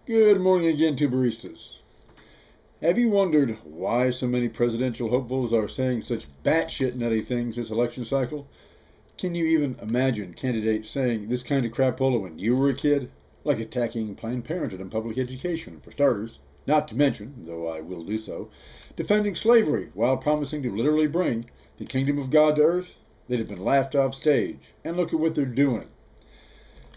Good morning again to baristas. Have you wondered why so many presidential hopefuls are saying such batshit nutty things this election cycle? Can you even imagine candidates saying this kind of crapola when you were a kid? Like attacking Planned Parenthood and public education, for starters. Not to mention, though I will do so, defending slavery while promising to literally bring the kingdom of God to earth? They'd have been laughed off stage. And look at what they're doing.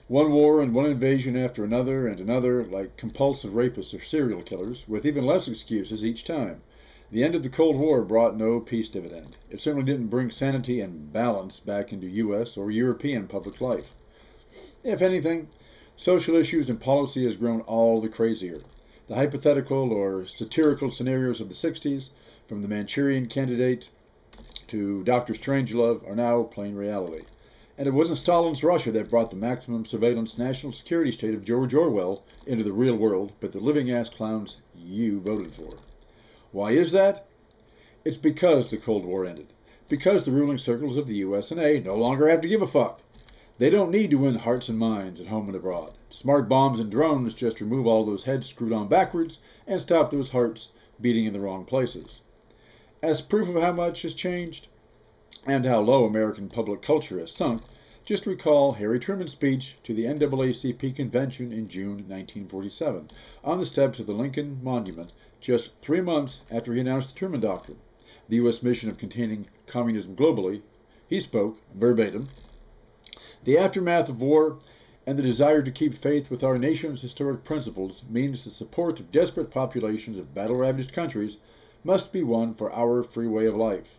One war and one invasion after another and another, like compulsive rapists or serial killers, with even less excuses each time. The end of the Cold War brought no peace dividend. It certainly didn't bring sanity and balance back into U.S. or European public life. If anything, social issues and policy has grown all the crazier. The hypothetical or satirical scenarios of the 60s, from the Manchurian Candidate to Dr. Strangelove, are now plain reality. And it wasn't Stalin's Russia that brought the maximum surveillance national security state of George Orwell into the real world, but the living-ass clowns you voted for. Why is that? It's because the Cold War ended. Because the ruling circles of the US and A no longer have to give a fuck. They don't need to win hearts and minds at home and abroad. Smart bombs and drones just remove all those heads screwed on backwards and stop those hearts beating in the wrong places. As proof of how much has changed, and how low American public culture has sunk, just recall Harry Truman's speech to the NAACP convention in June 1947 on the steps of the Lincoln Monument, just 3 months after he announced the Truman Doctrine, the U.S. mission of containing communism globally. He spoke, verbatim, "The aftermath of war and the desire to keep faith with our nation's historic principles means the support of desperate populations of battle-ravaged countries must be won for our free way of life.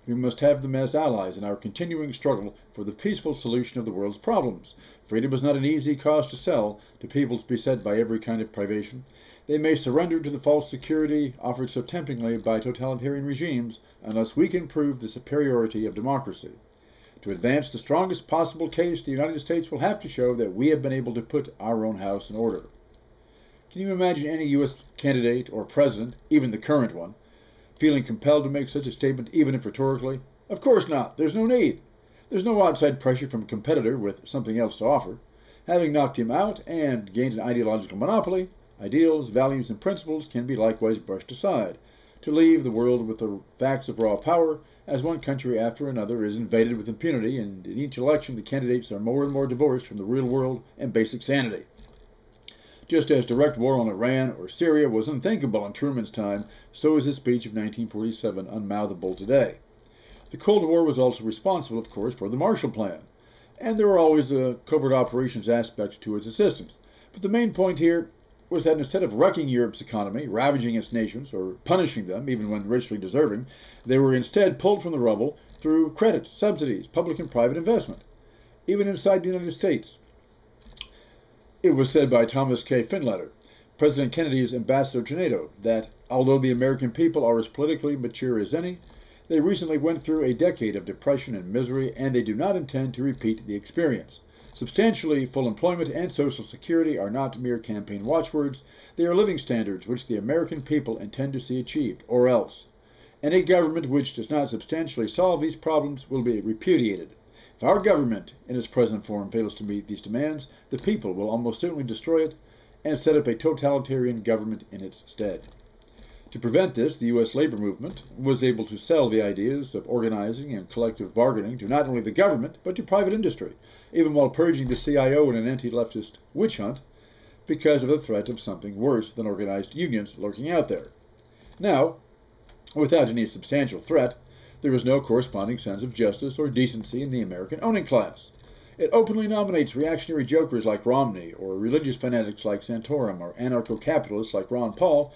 We must have them as allies in our continuing struggle for the peaceful solution of the world's problems. Freedom is not an easy cause to sell to peoples beset by every kind of privation. They may surrender to the false security offered so temptingly by totalitarian regimes unless we can prove the superiority of democracy. To advance the strongest possible case, the United States will have to show that we have been able to put our own house in order." Can you imagine any U.S. candidate or president, even the current one, feeling compelled to make such a statement, even if rhetorically? Of course not. There's no need. There's no outside pressure from a competitor with something else to offer. Having knocked him out and gained an ideological monopoly, ideals, values, and principles can be likewise brushed aside, to leave the world with the facts of raw power, as one country after another is invaded with impunity, and in each election the candidates are more and more divorced from the real world and basic sanity. Just as direct war on Iran or Syria was unthinkable in Truman's time, so is his speech of 1947 unmouthable today. The Cold War was also responsible, of course, for the Marshall Plan, and there were always a covert operations aspect to its assistance. But the main point here was that instead of wrecking Europe's economy, ravaging its nations, or punishing them, even when richly deserving, they were instead pulled from the rubble through credits, subsidies, public and private investment. Even inside the United States, it was said by Thomas K. Finletter, President Kennedy's ambassador to NATO, that although the American people are as politically mature as any, they recently went through a decade of depression and misery, and they do not intend to repeat the experience. Substantially full employment and Social Security are not mere campaign watchwords. They are living standards which the American people intend to see achieved, or else. Any government which does not substantially solve these problems will be repudiated. If our government, in its present form, fails to meet these demands, the people will almost certainly destroy it and set up a totalitarian government in its stead. To prevent this, the U.S. labor movement was able to sell the ideas of organizing and collective bargaining to not only the government, but to private industry, even while purging the CIO in an anti-leftist witch hunt because of the threat of something worse than organized unions lurking out there. Now, without any substantial threat, there is no corresponding sense of justice or decency in the American owning class. It openly nominates reactionary jokers like Romney, or religious fanatics like Santorum, or anarcho-capitalists like Ron Paul,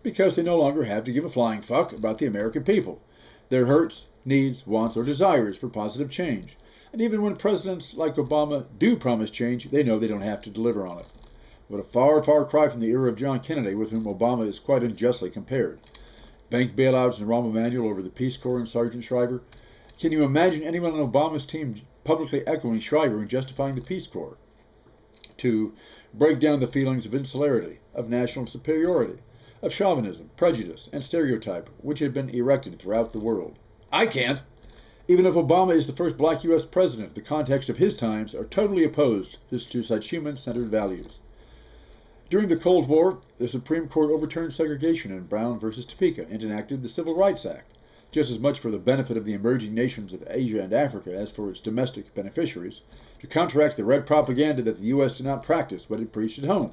because they no longer have to give a flying fuck about the American people, their hurts, needs, wants, or desires for positive change. And even when presidents like Obama do promise change, they know they don't have to deliver on it. What a far, far cry from the era of John Kennedy, with whom Obama is quite unjustly compared. Bank bailouts and Rahm Emanuel over the Peace Corps and Sergeant Shriver. Can you imagine anyone on Obama's team publicly echoing Shriver and justifying the Peace Corps? To break down the feelings of insularity, of national superiority, of chauvinism, prejudice, and stereotype which had been erected throughout the world. I can't! Even if Obama is the first black U.S. president, the context of his times are totally opposed to such human-centered values. During the Cold War, the Supreme Court overturned segregation in Brown versus Topeka and enacted the Civil Rights Act, just as much for the benefit of the emerging nations of Asia and Africa as for its domestic beneficiaries, to counteract the red propaganda that the U.S. did not practice what it preached at home,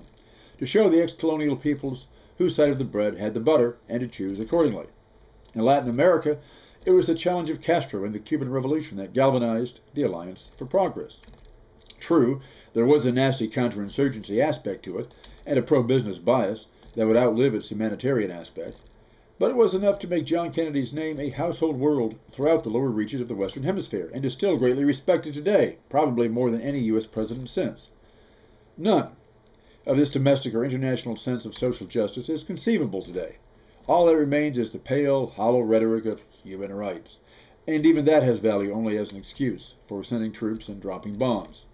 to show the ex-colonial peoples whose side of the bread had the butter, and to choose accordingly. In Latin America, it was the challenge of Castro and the Cuban Revolution that galvanized the Alliance for Progress. True, there was a nasty counterinsurgency aspect to it, and a pro-business bias that would outlive its humanitarian aspect, but it was enough to make John Kennedy's name a household word throughout the lower reaches of the Western Hemisphere, and is still greatly respected today, probably more than any U.S. president since. None of this domestic or international sense of social justice is conceivable today. All that remains is the pale, hollow rhetoric of human rights, and even that has value only as an excuse for sending troops and dropping bombs.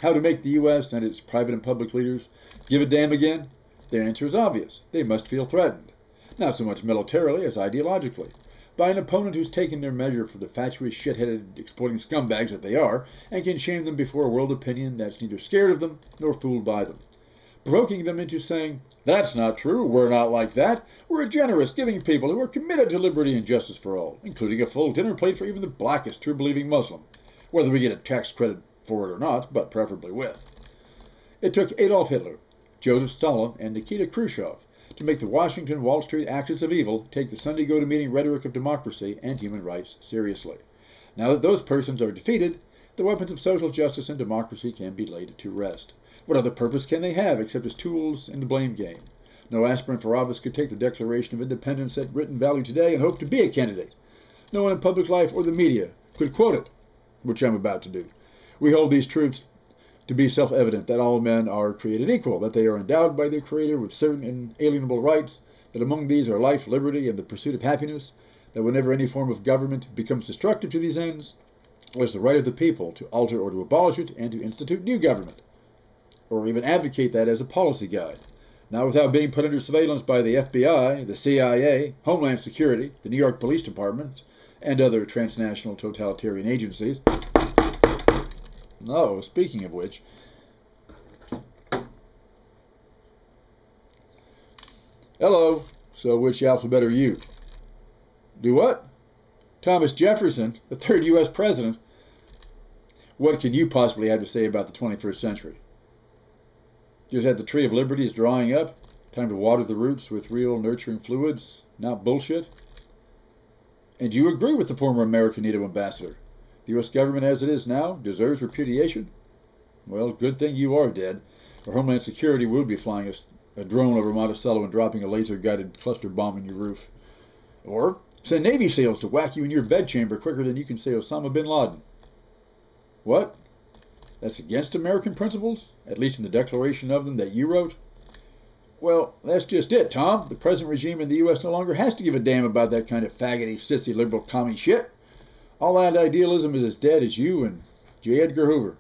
How to make the U.S. and its private and public leaders give a damn again? The answer is obvious. They must feel threatened. Not so much militarily as ideologically, by an opponent who's taken their measure for the fatuous, shit-headed, exploiting scumbags that they are, and can shame them before a world opinion that's neither scared of them nor fooled by them, provoking them into saying, "That's not true, we're not like that. We're a generous, giving people who are committed to liberty and justice for all, including a full dinner plate for even the blackest, true-believing Muslim, whether we get a tax credit for it or not, but preferably with." It took Adolf Hitler, Joseph Stalin, and Nikita Khrushchev to make the Washington Wall Street axis of evil take the Sunday go-to-meeting rhetoric of democracy and human rights seriously. Now that those persons are defeated, the weapons of social justice and democracy can be laid to rest. What other purpose can they have except as tools in the blame game? No aspirant for office could take the Declaration of Independence at written value today and hope to be a candidate. No one in public life or the media could quote it, which I'm about to do. We hold these truths to be self-evident, that all men are created equal, that they are endowed by their Creator with certain inalienable rights, that among these are life, liberty, and the pursuit of happiness, that whenever any form of government becomes destructive to these ends, it is the right of the people to alter or to abolish it and to institute new government, or even advocate that as a policy guide, not without being put under surveillance by the FBI, the CIA, Homeland Security, the New York Police Department, and other transnational totalitarian agencies. Oh, speaking of which, hello, so which alphabet are you? Do what? Thomas Jefferson, the third U.S. president. What can you possibly have to say about the 21st century? Just that the tree of liberty is drying up? Time to water the roots with real nurturing fluids, not bullshit? And you agree with the former American NATO ambassador? The U.S. government as it is now deserves repudiation? Well, good thing you are dead, or Homeland Security would be flying a drone over Monticello and dropping a laser-guided cluster bomb in your roof. Or send Navy SEALs to whack you in your bedchamber quicker than you can say Osama bin Laden. What? That's against American principles? At least in the declaration of them that you wrote? Well, that's just it, Tom. The present regime in the U.S. no longer has to give a damn about that kind of faggoty, sissy, liberal commie shit. All that idealism is as dead as you and J. Edgar Hoover.